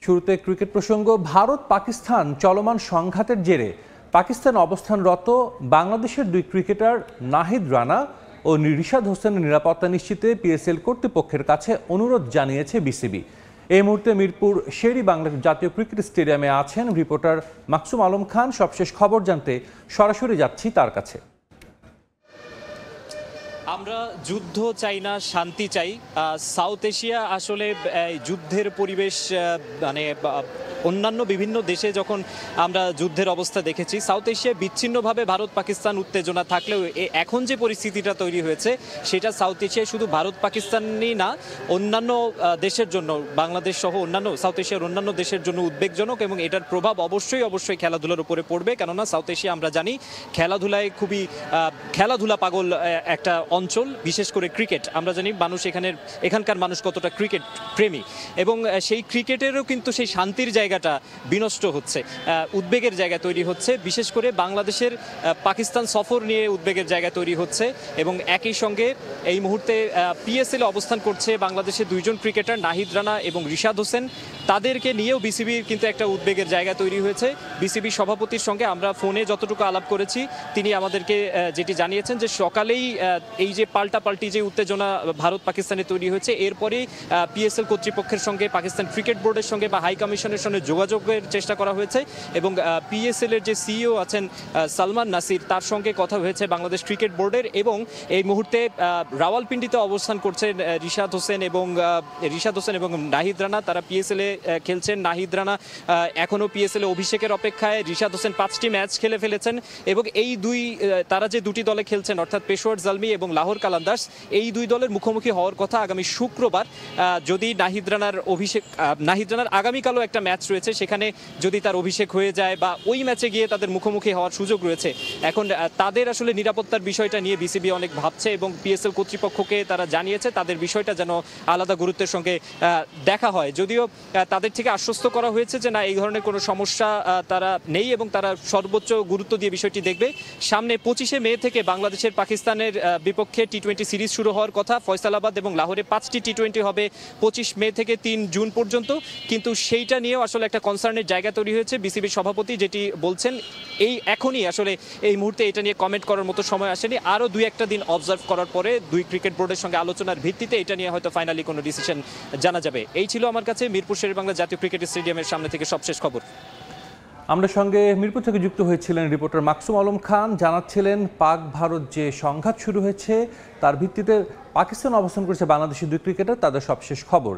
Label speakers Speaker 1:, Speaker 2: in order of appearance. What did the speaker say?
Speaker 1: শুরুতে ক্রিকেট প্রসঙ্গ। ভারত পাকিস্তান চলমান সংঘাতের জেরে পাকিস্তান অবস্থানরত বাংলাদেশের দুই ক্রিকেটার নাহিদ রানা ও রিশাদ হোসেনের নিরাপত্তা নিশ্চিতে পিএসএল কর্তৃপক্ষের কাছে অনুরোধ জানিয়েছে বিসিবি। এই মুহূর্তে মিরপুর শেরি বাংলা জাতীয় ক্রিকেট স্টেডিয়ামে আছেন রিপোর্টার মাকসুম আলম খান। সবশেষ খবর জানতে সরাসরি যাচ্ছি তার কাছে।
Speaker 2: আমরা যুদ্ধ চাই না, শান্তি চাই। সাউথ এশিয়া আসলে যুদ্ধের পরিবেশ, মানে অন্যান্য বিভিন্ন দেশে যখন আমরা যুদ্ধের অবস্থা দেখেছি, সাউথ এশিয়ায় বিচ্ছিন্নভাবে ভারত পাকিস্তান উত্তেজনা থাকলেও এখন যে পরিস্থিতিটা তৈরি হয়েছে সেটা সাউথ এশিয়ায় শুধু ভারত পাকিস্তানই না, অন্যান্য দেশের জন্য, বাংলাদেশ সহ অন্যান্য সাউথ এশিয়ার অন্যান্য দেশের জন্য উদ্বেগজনক এবং এটার প্রভাব অবশ্যই খেলাধুলার উপরে পড়বে। কেননা সাউথ এশিয়া আমরা জানি খেলাধুলায় খুবই খেলাধুলা পাগল একটা অঞ্চল, বিশেষ করে ক্রিকেট। আমরা জানি মানুষ এখানকার মানুষ কতটা ক্রিকেট প্রেমী, এবং সেই ক্রিকেটেরও কিন্তু সেই শান্তির জায়গাটা বিনষ্ট হচ্ছে, উদ্বেগের জায়গা তৈরি হচ্ছে। বিশেষ করে বাংলাদেশের পাকিস্তান সফর নিয়ে উদ্বেগের জায়গা তৈরি হচ্ছে, এবং একই সঙ্গে এই মুহূর্তে পিএসএল অবস্থান করছে বাংলাদেশের দুইজন ক্রিকেটার নাহিদ রানা এবং রিশাদ হোসেন। তাদেরকে নিয়েও বিসিবির কিন্তু একটা উদ্বেগের জায়গা তৈরি হয়েছে। বিসিবি সভাপতির সঙ্গে আমরা ফোনে যতটুকু আলাপ করেছি, তিনি আমাদেরকে যেটি জানিয়েছেন যে সকালেই এই যে পাল্টাপাল্টি যে উত্তেজনা ভারত পাকিস্তানে তৈরি হয়েছে, এরপরেই পিএসএল কর্তৃপক্ষের সঙ্গে, পাকিস্তান ক্রিকেট বোর্ডের সঙ্গে বা হাই কমিশনের সঙ্গে যোগাযোগের চেষ্টা করা হয়েছে, এবং পিএসএল এর যে সিইও আছেন সালমান নাসির, তার সঙ্গে কথা হয়েছে বাংলাদেশ ক্রিকেট বোর্ডের। এবং এই মুহূর্তে রাওয়ালপিন্ডিতে অবস্থান করছেন রিশাদ হোসেন এবং নাহিদ রানা। তারা পিএসএল এ খেলছেন। নাহিদ রানা এখনও পিএসএল এ অভিষেকের অপেক্ষায়। রিশাদ হোসেন 5টি ম্যাচ খেলে ফেলেছেন, এবং এই তারা যে দুটি দলে খেলছেন, অর্থাৎ পেশোয়ার জালমি এবং লাহোর কালান্দার্স, এই দুই দলের মুখোমুখি হওয়ার কথা আগামী শুক্রবার। যদি নাহিদ রানার আগামীকালও একটা ম্যাচ রয়েছে, সেখানে যদি তার অভিষেক হয়ে যায় বা ওই ম্যাচে গিয়ে তাদের মুখোমুখি হওয়ার সুযোগ রয়েছে। এখন তাদের আসলে নিরাপত্তার বিষয়টা নিয়ে বিসিবি অনেক ভাবছে, এবং পিএসএল কর্তৃপক্ষকে তারা জানিয়েছে তাদের বিষয়টা যেন আলাদা গুরুত্বের সঙ্গে দেখা হয়। যদিও তাদের থেকে আশ্বস্ত করা হয়েছে যে না, এই ধরনের কোনো সমস্যা তারা নেই, এবং তারা সর্বোচ্চ গুরুত্ব দিয়ে বিষয়টি দেখবে। সামনে 25শে মে থেকে বাংলাদেশের পাকিস্তানের বিপক্ষে টি-20 সিরিজ শুরু হওয়ার কথা। ফয়সালাবাদ এবং লাহোরে 5টি টি-20 হবে 25 মে থেকে 3 জুন পর্যন্ত। কিন্তু সেইটা নিয়েও আসলে একটা কনসার্নের জায়গা তৈরি হয়েছে। বিসিবির সভাপতি যেটি বলছেন, এখনই আসলে এই মুহূর্তে এটা নিয়ে কমেন্ট করার মতো সময় আসেনি। আরও 2-1টা দিন অবজার্ভ করার পরে দুই ক্রিকেট বোর্ডের সঙ্গে আলোচনার ভিত্তিতে এটা নিয়ে হয়তো ফাইনালি কোনো ডিসিশন জানা যাবে। এই ছিল আমার কাছে মিরপুর শেরেবাংলা জাতীয় ক্রিকেট স্টেডিয়ামের সামনে থেকে সবশেষ খবর।
Speaker 1: আমরা সঙ্গে মিরপুর থেকে যুক্ত হয়েছিলেন রিপোর্টার মাকসুম আলম খান। জানাচ্ছিলেন পাক ভারত যে সংঘাত শুরু হয়েছে তার ভিত্তিতে পাকিস্তান অবস্থান করেছে বাংলাদেশের দুই ক্রিকেটার, তাদের সবশেষ খবর।